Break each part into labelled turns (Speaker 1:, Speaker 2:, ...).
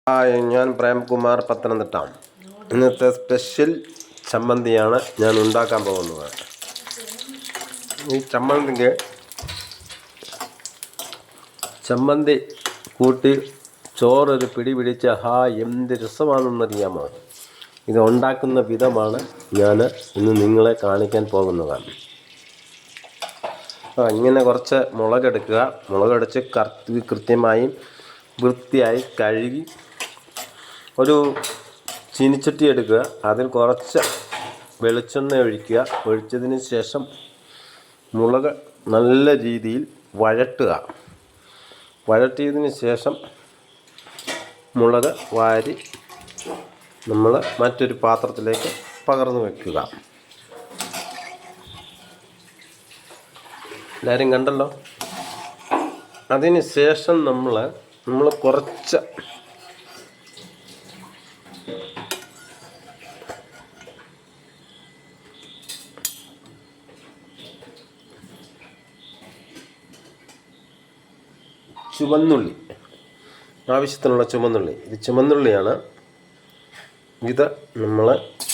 Speaker 1: Hi, ഞാൻ പ്രേംകുമാർ പത്തനംതിട്ട. ഇന്നത്തെ special ചമ്മന്തിയാണ് ഞാൻ ഉണ്ടാക്കാൻ പോകുന്നത്. ഈ ചമ്മന്തി കൂട്ടി ചോറൊരു പിടി പിടിച്ച എന്ത് രസമാണെന്നറിയാമോ? ഇത് ഉണ്ടാക്കുന്ന വിധമാണ് ഞാൻ ഇന്ന് നിങ്ങളെ കാണിക്കാൻ പോകുന്നത്. ഇങ്ങനെ കുറച്ച് മുളകെടുക്കുക. മുളകടിച്ച് കൃത്യമായി വൃത്തിയായി കഴുകി ഒരു ചീനിച്ചട്ടി എടുക്കുക. അതിൽ കുറച്ച് വെളിച്ചെണ്ണ ഒഴിക്കുക. ഒഴിച്ചതിന് ശേഷം മുളക് നല്ല രീതിയിൽ വഴട്ടുക. വഴറ്റിയതിന് ശേഷം മുളക് വാരി നമ്മൾ മറ്റൊരു പാത്രത്തിലേക്ക് പകർന്നു വയ്ക്കുക. എല്ലാവരും കണ്ടല്ലോ. അതിന് ശേഷം നമ്മൾ കുറച്ച് ചുവന്നുള്ളി, ആവശ്യത്തിനുള്ള ചുവന്നുള്ളി, ഇത് ചുവന്നുള്ളിയാണ്. ഇത് നമ്മൾ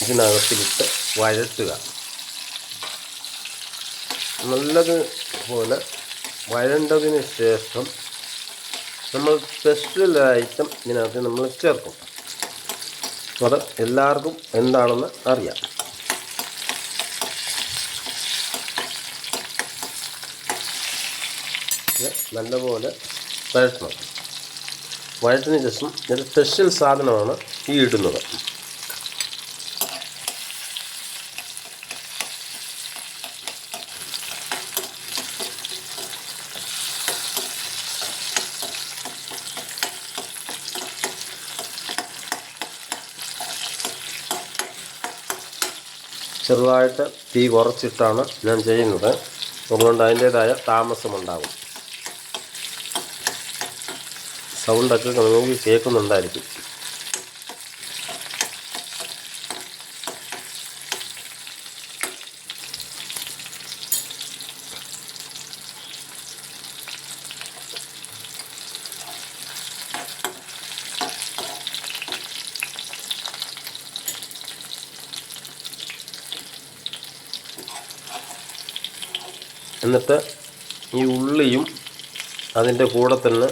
Speaker 1: ഇതിനകത്തിലിട്ട് വഴറ്റുക. നല്ലതുപോലെ വഴണ്ടതിന് ശേഷം നമ്മൾ സ്പെഷ്യൽ ഐറ്റം ഇതിനകത്ത് നമ്മൾ ചേർക്കും. അത് എല്ലാവർക്കും എന്താണെന്ന് അറിയാം. നല്ലപോലെ വഴറ്റണം. വഴറ്റിന് ശേഷം ഒരു സ്പെഷ്യൽ സാധനമാണ് ഈ ഇടുന്നത്. ചെറുതായിട്ട് തീ കുറച്ചിട്ടാണ് ഞാൻ ചെയ്യുന്നത്. അതുകൊണ്ട് അതിൻ്റേതായ താമസമുണ്ടാകും. സൗണ്ടൊക്കെ നമുക്ക് കേൾക്കുന്നുണ്ടായിരിക്കും. എന്നിട്ട് ഈ ഉള്ളിയും അതിൻ്റെ കൂടെ തന്നെ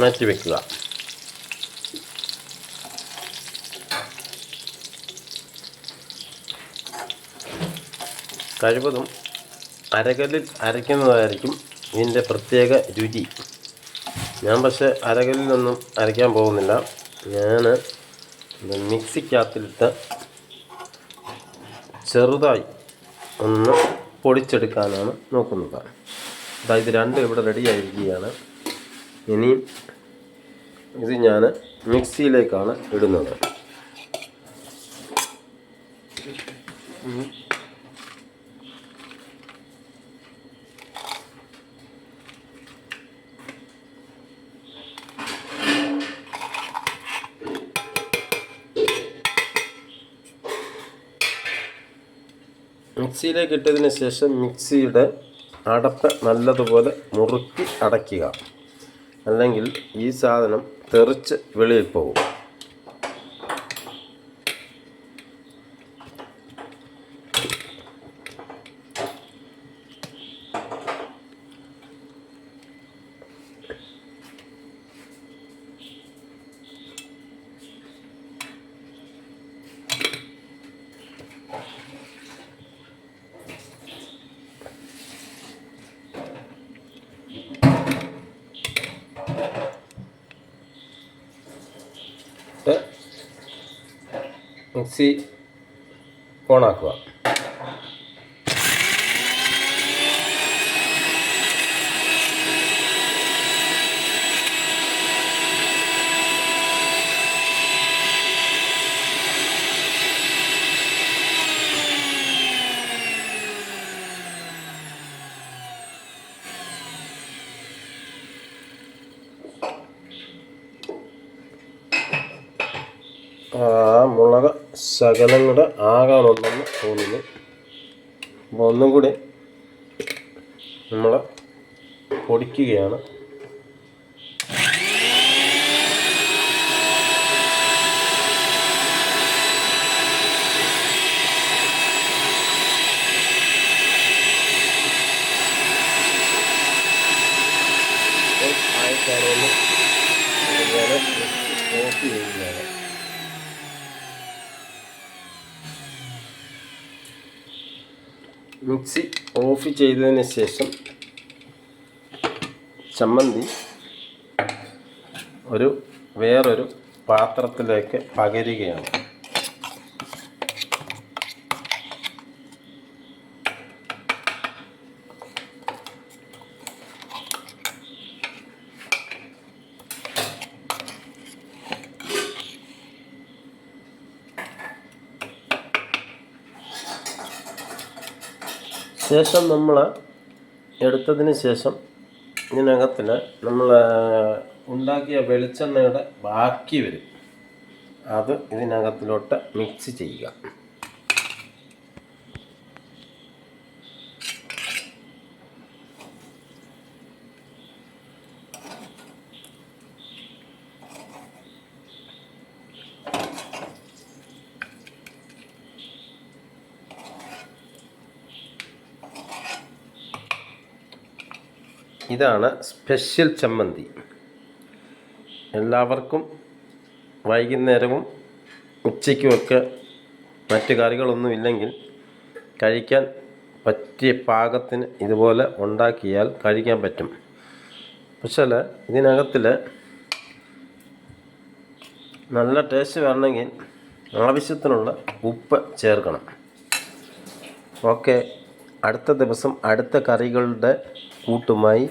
Speaker 1: മാറ്റി വയ്ക്കുക. കഴിവതും അരകല്ലിൽ അരയ്ക്കുന്നതായിരിക്കും ഇതിൻ്റെ പ്രത്യേക രുചി. ഞാൻ പക്ഷേ അരകല്ലിലൊന്നും അരയ്ക്കാൻ പോകുന്നില്ല. ഞാൻ മിക്സിക്കകത്തിലിട്ട് ചെറുതായി ഒന്ന് പൊടിച്ചെടുക്കാനാണ് നോക്കുന്നത്. അതായത് രണ്ടും ഇവിടെ റെഡി ആയിരിക്കുകയാണ്. ഇനിയും ഇത് ഞാൻ മിക്സിയിലേക്കാണ് ഇടുന്നത്. മിക്സിയിലേക്ക് ഇട്ടതിന് ശേഷം മിക്സിയുടെ അടപ്പ് നല്ലതുപോലെ മുറുക്കി അടയ്ക്കുക. അല്ലെങ്കിൽ ഈ സാധനം തെറിച്ച് വെളിയിൽ പോകും. മിക്സി ഓണാക്കുക. മുളക് ശകലം കൂടെ ആകാനുണ്ടെന്ന് തോന്നുന്നു. അപ്പോൾ ഒന്നും കൂടി നമ്മൾ പൊടിക്കുകയാണ്. മിക്സ് ചെയ്യുകയാണ്. മിക്സി ഓഫ് ചെയ്തതിന് ശേഷം ചമ്മന്തി വേറൊരു പാത്രത്തിലേക്ക് പകരുകയാണ്. ശേഷം നമ്മൾ എടുത്തതിന് ശേഷം ഇതിനകത്തിൽ നമ്മൾ ഉണ്ടാക്കിയ വെളിച്ചെണ്ണയുടെ ബാക്കി വരും, അത് ഇതിനകത്തിലോട്ട് മിക്സ് ചെയ്യുക. ഇതാണ് സ്പെഷ്യൽ ചമ്മന്തി. എല്ലാവർക്കും വൈകുന്നേരവും ഉച്ചയ്ക്കുമൊക്കെ മറ്റ് കറികളൊന്നും ഇല്ലെങ്കിൽ കഴിക്കാൻ പറ്റിയ പാകത്തിന് ഇതുപോലെ ഉണ്ടാക്കിയാൽ കഴിക്കാൻ പറ്റും. പക്ഷേ ഇതിനകത്തിൽ നല്ല ടേസ്റ്റ് വരണമെങ്കിൽ ആവശ്യത്തിനുള്ള ഉപ്പ് ചേർക്കണം. ഓക്കെ, അടുത്ത ദിവസം അടുത്ത കറികളുടെ കൂട്ടുമായി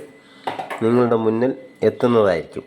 Speaker 1: നിങ്ങളുടെ മുന്നിൽ എത്തുന്നതായിരിക്കും.